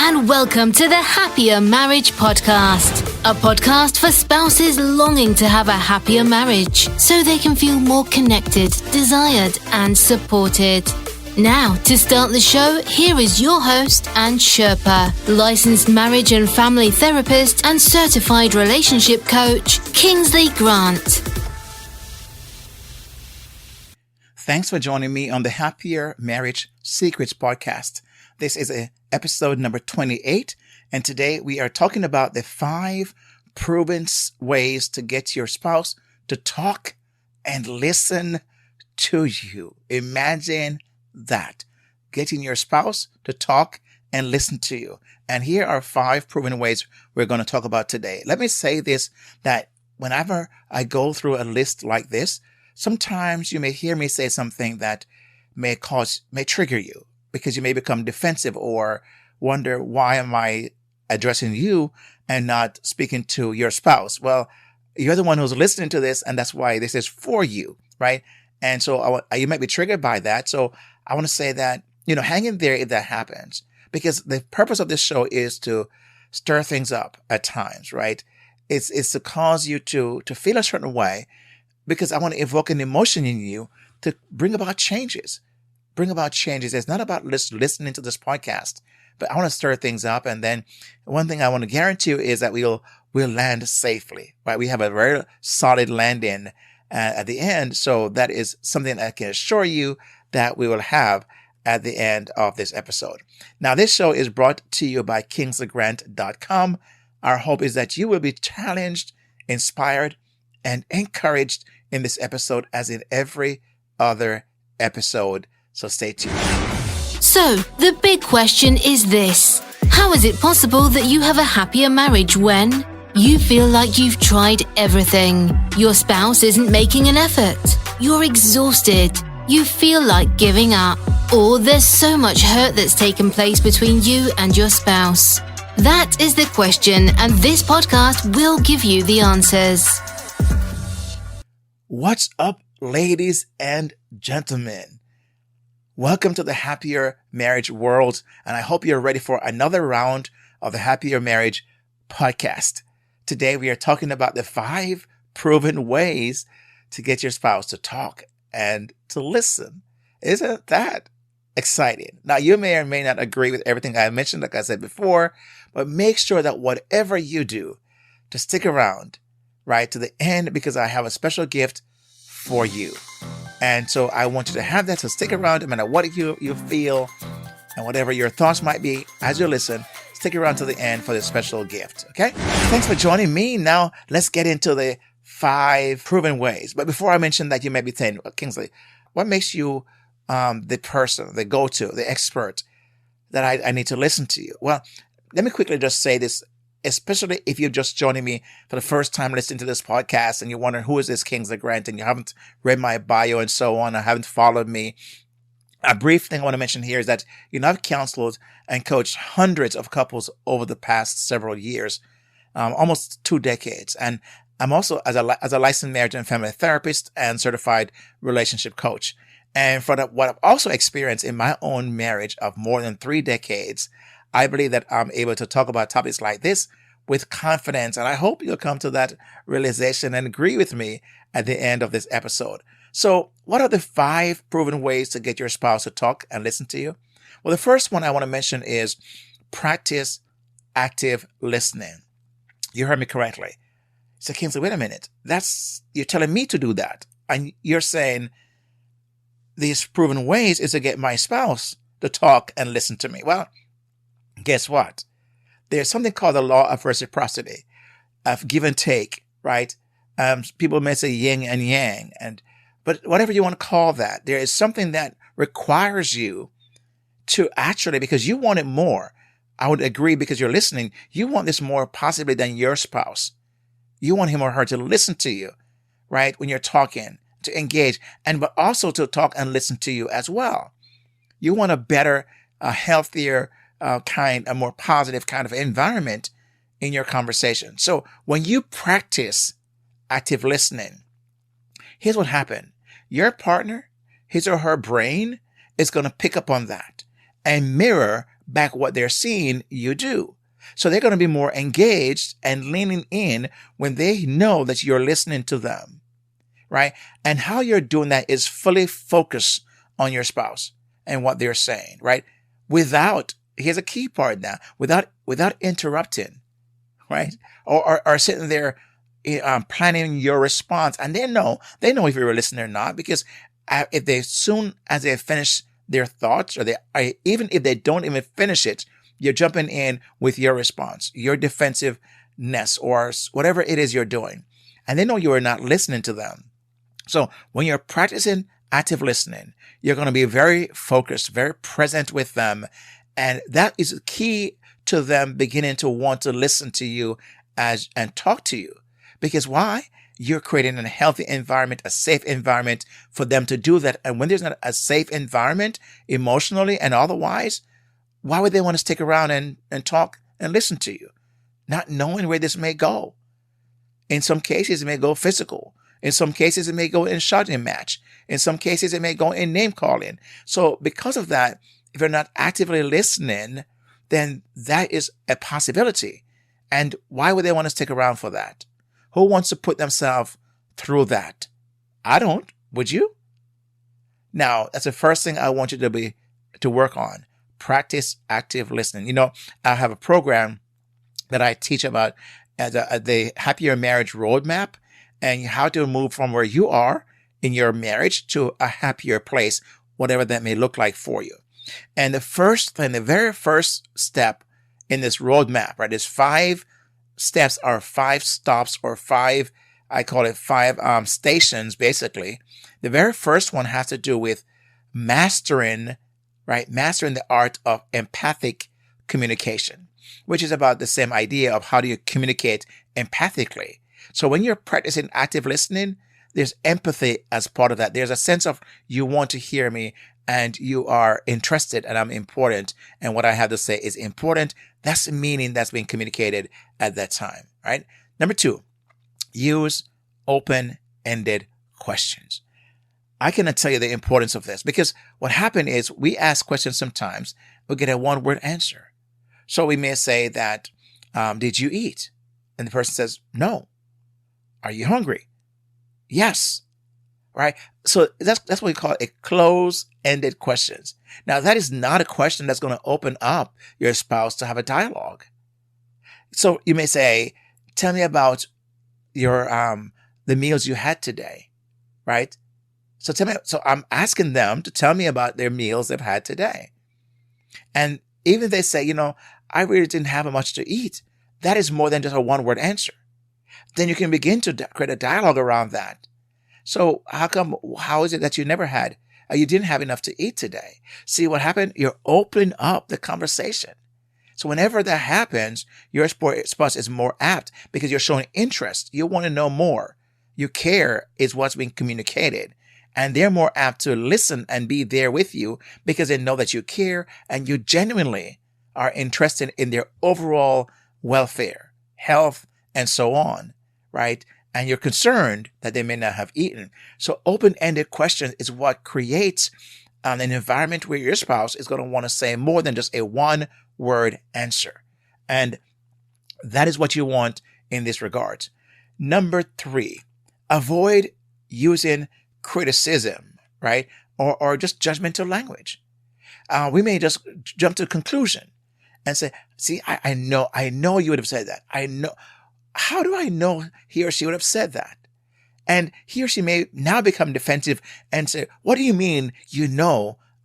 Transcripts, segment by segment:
and welcome to the Happier Marriage Podcast, a podcast for spouses longing to have a happier marriage so they can feel more connected, desired, and supported. Now, to start the show, here is your host and Sherpa, licensed marriage and family therapist and certified relationship coach, Kingsley Grant. Thanks for joining me on the Happier Marriage Secrets podcast. This is episode number 28, and today we are talking about the 5 proven ways to get your spouse to talk and listen to you. Imagine that, getting your spouse to talk and listen to you. And here are 5 proven ways we're going to talk about today. Let me say this, that whenever I go through a list like this, sometimes you may hear me say something that may trigger you, because you may become defensive or wonder, why am I addressing you and not speaking to your spouse? Well, you're the one who's listening to this, and that's why this is for you, right? And so you might be triggered by that. So I want to say that, hang in there if that happens, because the purpose of this show is to stir things up at times, right? It's to cause you to feel a certain way, because I want to evoke an emotion in you to bring about changes. It's not about listening to this podcast, but I want to stir things up. And then one thing I want to guarantee you is that we'll land safely, right? We have a very solid landing at the end. So that is something I can assure you that we will have at the end of this episode. Now, this show is brought to you by KingsleyGrant.com. Our hope is that you will be challenged, inspired, and encouraged in this episode as in every other episode. So stay tuned. So, the big question is this: how is it possible that you have a happier marriage when you feel like you've tried everything? Your spouse isn't making an effort. You're exhausted. You feel like giving up. Or there's so much hurt that's taken place between you and your spouse. That is the question, and this podcast will give you the answers. What's up, ladies and gentlemen? Welcome to the Happier Marriage world, and I hope you're ready for another round of the Happier Marriage podcast. Today, we are talking about the 5 proven ways to get your spouse to talk and to listen. Isn't that exciting? Now, you may or may not agree with everything I mentioned, like I said before, but make sure that whatever you do, to stick around right to the end, because I have a special gift for you. And so I want you to have that. So stick around, no matter what you feel and whatever your thoughts might be as you listen. Stick around to the end for this special gift. Okay? Thanks for joining me. Now let's get into the 5 proven ways. But before I mention that, you may be saying, Kingsley, what makes you the person, the go-to, the expert that I need to listen to you? Well, let me quickly just say this, especially if you're just joining me for the first time listening to this podcast and you're wondering, who is this Kingsley Grant? And you haven't read my bio and so on, or haven't followed me. A brief thing I want to mention here is that, I've counseled and coached hundreds of couples over the past several years, almost 2 decades. And I'm also, as a licensed marriage and family therapist and certified relationship coach. And for what I've also experienced in my own marriage of more than 3 decades, I believe that I'm able to talk about topics like this with confidence. And I hope you'll come to that realization and agree with me at the end of this episode. So what are the 5 proven ways to get your spouse to talk and listen to you? Well, the first one I want to mention is practice active listening. You heard me correctly. So Kingsley, wait a minute. You're telling me to do that. And you're saying these proven ways is to get my spouse to talk and listen to me. Well, guess what? There's something called the law of reciprocity, of give and take, right? People may say yin and yang, but whatever you want to call that, there is something that requires you to actually, because you want it more. I would agree, because you're listening. You want this more possibly than your spouse. You want him or her to listen to you, right? When you're talking, to engage, but also to talk and listen to you as well. You want a better, healthier, a more positive kind of environment in your conversation. So when you practice active listening, here's what happened. Your partner, his or her brain, is going to pick up on that and mirror back what they're seeing you do. So they're going to be more engaged and leaning in when they know that you're listening to them, right? And how you're doing that is fully focused on your spouse and what they're saying, right? Here's a key part now, without interrupting, right? Or sitting there planning your response. And they know if you're listening or not, because if they soon as they finish their thoughts, or even if they don't even finish it, you're jumping in with your response, your defensiveness, or whatever it is you're doing. And they know you are not listening to them. So when you're practicing active listening, you're going to be very focused, very present with them. And that is key to them beginning to want to listen to you and talk to you. Because why? You're creating a healthy environment, a safe environment for them to do that. And when there's not a safe environment, emotionally and otherwise, why would they want to stick around and talk and listen to you? Not knowing where this may go. In some cases, it may go physical. In some cases, it may go in shouting match. In some cases, it may go in name calling. So because of that, if you're not actively listening, then that is a possibility. And why would they want to stick around for that? Who wants to put themselves through that? I don't. Would you? Now, that's the first thing I want you to work on. Practice active listening. I have a program that I teach about the Happier Marriage Roadmap, and how to move from where you are in your marriage to a happier place, whatever that may look like for you. And the very first step in this roadmap, right? There's 5 steps, or 5 stops, or 5, I call it 5 stations, basically. The very first one has to do with mastering the art of empathic communication, which is about the same idea of how do you communicate empathically. So when you're practicing active listening, there's empathy as part of that. There's a sense of you want to hear me and you are interested and I'm important and what I have to say is important. That's the meaning that's being communicated at that time, right? Number 2, use open-ended questions. I cannot tell you the importance of this, because what happened is we ask questions sometimes, we get a one-word answer. So we may say that, did you eat? And the person says, no. Are you hungry? Yes. Right? So that's what we call a close-ended questions. Now, that is not a question that's going to open up your spouse to have a dialogue. So you may say, tell me about your the meals you had today, right? So I'm asking them to tell me about their meals they've had today. And even if they say, I really didn't have much to eat, that is more than just a one-word answer. Then you can begin to create a dialogue around that. So how is it that you didn't have enough to eat today? See what happened? You're opening up the conversation. So whenever that happens, your spouse is more apt because you're showing interest. You want to know more. You care is what's being communicated. And they're more apt to listen and be there with you because they know that you care and you genuinely are interested in their overall welfare, health, and so on, right? And you're concerned that they may not have eaten. So open-ended questions is what creates an environment where your spouse is going to want to say more than just a one-word answer. And that is what you want in this regard. Number 3, avoid using criticism, right? Or just judgmental language. We may just jump to a conclusion and say, see, I know you would have said that. I know. How do I know he or she would have said that? And he or she may now become defensive and say, what do you mean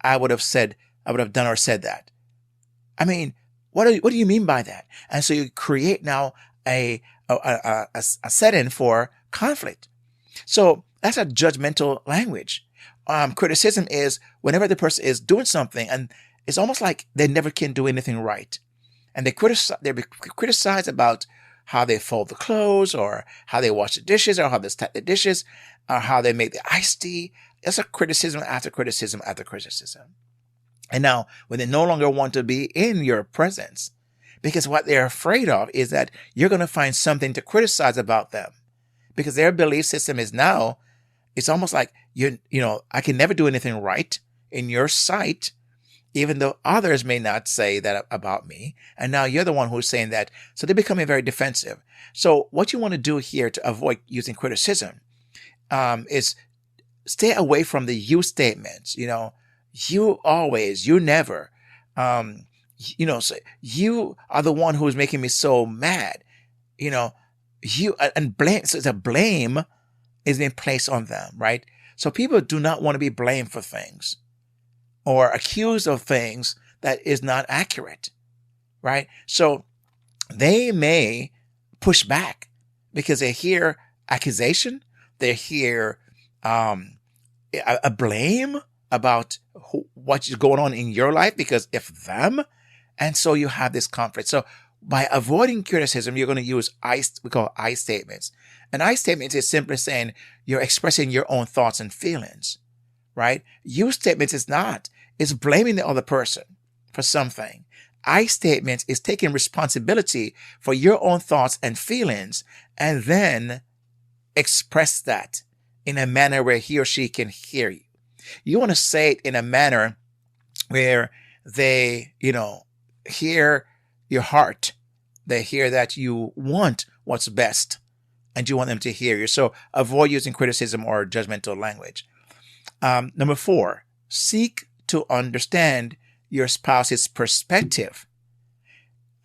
I would have done or said that? I mean, what do you mean by that? And so you create now a setting for conflict. So that's a judgmental language. Criticism is whenever the person is doing something and it's almost like they never can do anything right. And they criticize about how they fold the clothes or how they wash the dishes or how they stack the dishes or how they make the iced tea. It's a criticism after criticism after criticism. And now when they no longer want to be in your presence, because what they're afraid of is that you're going to find something to criticize about them, because their belief system is now, it's almost like, I can never do anything right in your sight. even though others may not say that about me. And now you're the one who's saying that. So they're becoming very defensive. So what you want to do here to avoid using criticism is stay away from the you statements. You always, you never. So you are the one who is making me so mad. You and blame. So the blame is being placed on them, right? So people do not want to be blamed for things or accused of things that is not accurate, right? So they may push back because they hear accusation, they hear a blame about what is going on in your life because of them, and so you have this conflict. So by avoiding criticism, you're going to use we call I statements. An I statement is simply saying you're expressing your own thoughts and feelings, right? You statements is not. It's blaming the other person for something. I statement is taking responsibility for your own thoughts and feelings and then express that in a manner where he or she can hear you. You want to say it in a manner where they, hear your heart. They hear that you want what's best and you want them to hear you. So avoid using criticism or judgmental language. Number 4, seek to understand your spouse's perspective.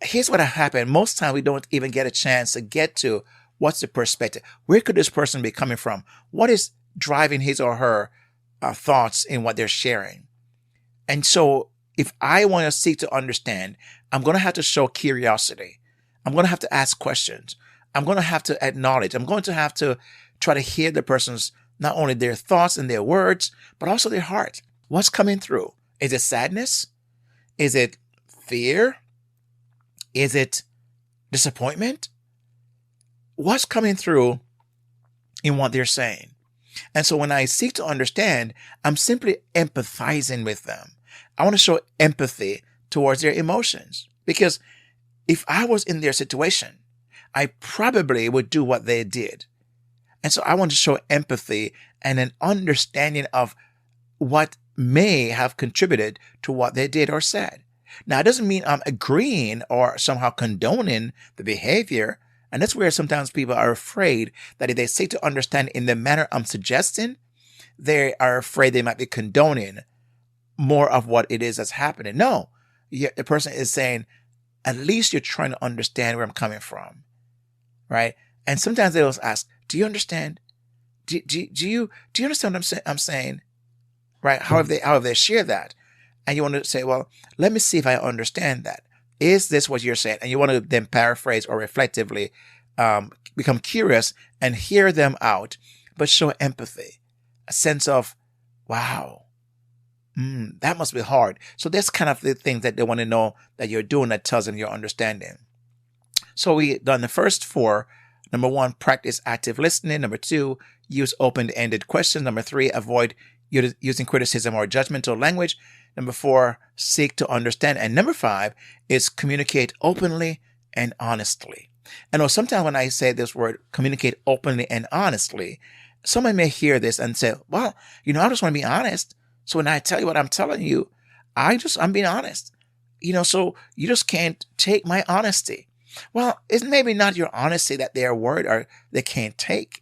Here's what happened. Most time we don't even get a chance to get to what's the perspective. Where could this person be coming from? What is driving his or her thoughts in what they're sharing? And so if I want to seek to understand, I'm going to have to show curiosity. I'm going to have to ask questions. I'm going to have to acknowledge. I'm going to have to try to hear the person's, not only their thoughts and their words, but also their heart. What's coming through? Is it sadness? Is it fear? Is it disappointment? What's coming through in what they're saying? And so when I seek to understand, I'm simply empathizing with them. I want to show empathy towards their emotions, because if I was in their situation, I probably would do what they did. And so I want to show empathy and an understanding of what may have contributed to what they did or said. Now, it doesn't mean I'm agreeing or somehow condoning the behavior. And that's where sometimes people are afraid that if they seek to understand in the manner I'm suggesting, they are afraid they might be condoning more of what it is that's happening. No, the person is saying, at least you're trying to understand where I'm coming from, right? And sometimes they'll ask, do you understand? Do you understand what I'm saying? Right? How have they shared that? And you want to say, well, let me see if I understand that. Is this what you're saying? And you want to then paraphrase or reflectively become curious and hear them out, but show empathy, a sense of, wow, that must be hard. So that's kind of the thing that they want to know that you're doing that tells them your understanding. So we done the first 4. Number 1, practice active listening. Number 2, use open-ended questions. Number 3, avoid using criticism or judgmental language. Number 4, seek to understand. And number 5 is communicate openly and honestly. I know sometimes when I say this word, communicate openly and honestly, someone may hear this and say, well, I just want to be honest. So when I tell you what I'm telling you, I'm being honest. So you just can't take my honesty. Well, it's maybe not your honesty that they're worried or they can't take.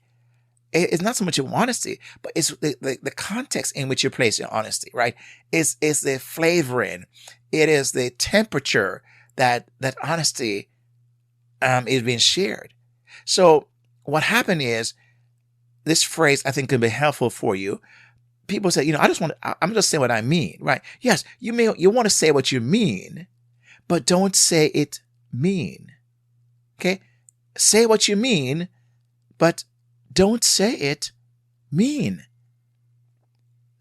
It's not so much your honesty, but it's the context in which you place your honesty, right? It's the flavoring. It is the temperature that honesty is being shared. So what happened is, this phrase I think can be helpful for you. People say, I'm just saying what I mean, right? Yes, you want to say what you mean, but don't say it mean. Okay? Say what you mean, but don't say it mean.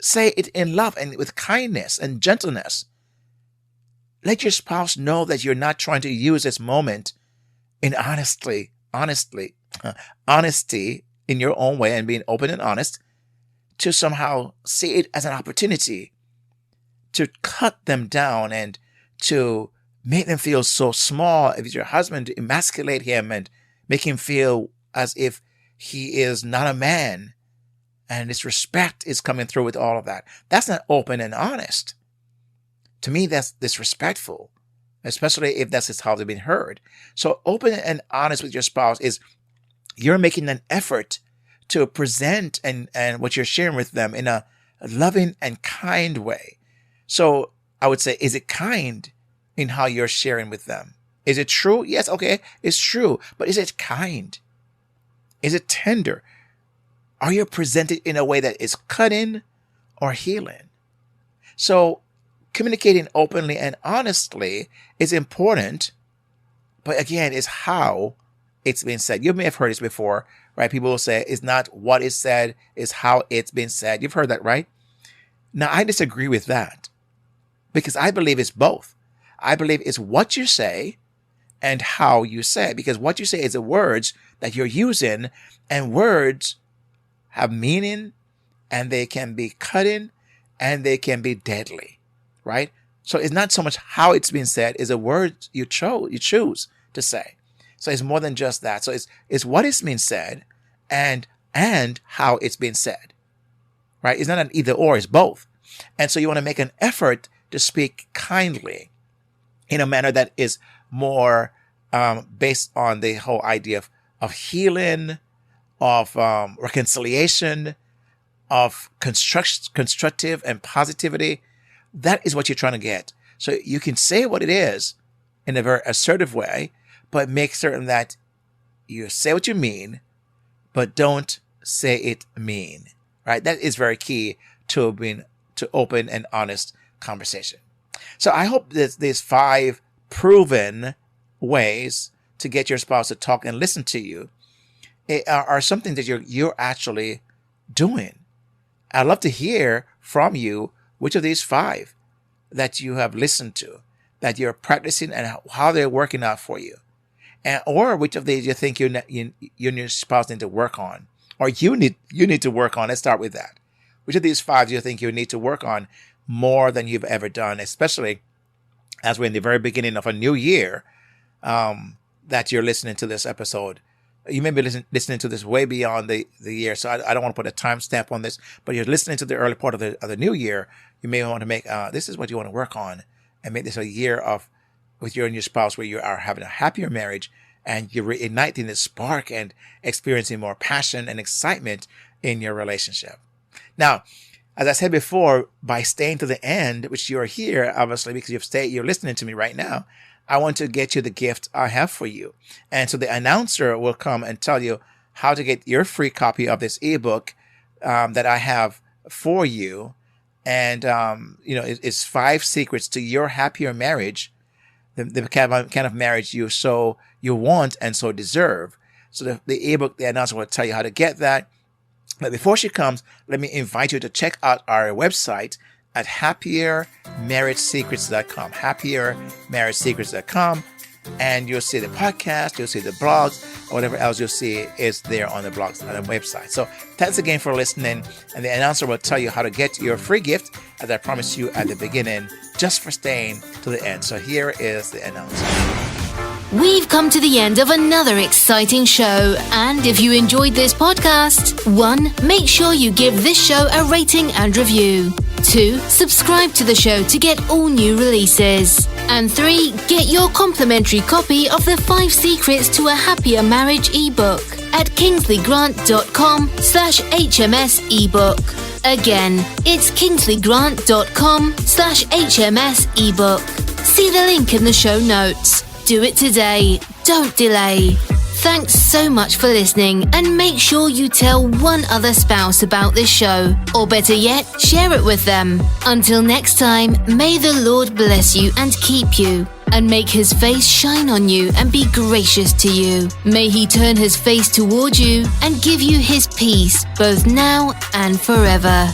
Say it in love and with kindness and gentleness. Let your spouse know that you're not trying to use this moment in honesty in your own way and being open and honest to somehow see it as an opportunity to cut them down and to make them feel so small. If it's your husband, to emasculate him and make him feel as if he is not a man, and disrespect is coming through with all of that. That's not open and honest. To me, that's disrespectful, especially if that's how they've been heard. So open and honest with your spouse is you're making an effort to present and what you're sharing with them in a loving and kind way. So I would say, is it kind in how you're sharing with them? Is it true? Yes, okay, it's true. But is it kind? Is it tender? Are you presented in a way that is cutting or healing? So communicating openly and honestly is important, but again, it's how it's been said. You may have heard this before, right? People will say it's not what is said, it's how it's been said. You've heard that, right? Now, I disagree with that because I believe it's both. I believe it's what you say and how you say it, because what you say is the words that you're using, and words have meaning, and they can be cutting, and they can be deadly, right? So it's not so much how it's being said, it's a word you choose to say. So it's more than just that. So it's what is being said and how it's being said, right? It's not an either or, it's both. And so you want to make an effort to speak kindly in a manner that is more based on the whole idea of healing, of reconciliation, of constructive and positivity. That is what you're trying to get. So you can say what it is in a very assertive way, but make certain that you say what you mean, but don't say it mean, right? That is very key to open and honest conversation. So I hope that these 5 proven ways to get your spouse to talk and listen to you are something that you're actually doing. I'd love to hear from you which of these 5 that you have listened to, that you're practicing, and how they're working out for you. Or which of these you think you and your spouse need to work on, or you need to work on. Let's start with that. Which of these 5 do you think you need to work on more than you've ever done, especially as we're in the very beginning of a new year, that you're listening to this episode. You may be listening to this way beyond the year, so I don't want to put a timestamp on this, but you're listening to the early part of the new year. You may want to make, this is what you want to work on, and make this a year with you and your spouse where you are having a happier marriage, and you're reigniting the spark and experiencing more passion and excitement in your relationship. Now, as I said before, by staying to the end, which you are here, obviously, because you're listening to me right now, I want to get you the gift I have for you. And so the announcer will come and tell you how to get your free copy of this ebook that I have for you. And, it's 5 secrets to your happier marriage, the kind of marriage you want and so deserve. So the ebook, the announcer will tell you how to get that. But before she comes, let me invite you to check out our website at happiermarriagesecrets.com, happiermarriagesecrets.com, and you'll see the podcast, you'll see the blogs, or whatever else you'll see is there on the blogs and the website. So thanks again for listening, and the announcer will tell you how to get your free gift, as I promised you at the beginning, just for staying to the end. So here is the announcer. We've come to the end of another exciting show, and if you enjoyed this podcast, 1, make sure you give this show a rating and review. 2, subscribe to the show to get all new releases. And 3, get your complimentary copy of the 5 Secrets to a Happier Marriage ebook at kingsleygrant.com/HMS ebook. Again, it's kingsleygrant.com/HMS ebook. See the link in the show notes. Do it today. Don't delay. Thanks so much for listening, and make sure you tell one other spouse about this show, or better yet, share it with them. Until next time, may the Lord bless you and keep you, and make his face shine on you and be gracious to you. May he turn his face toward you and give you his peace, both now and forever.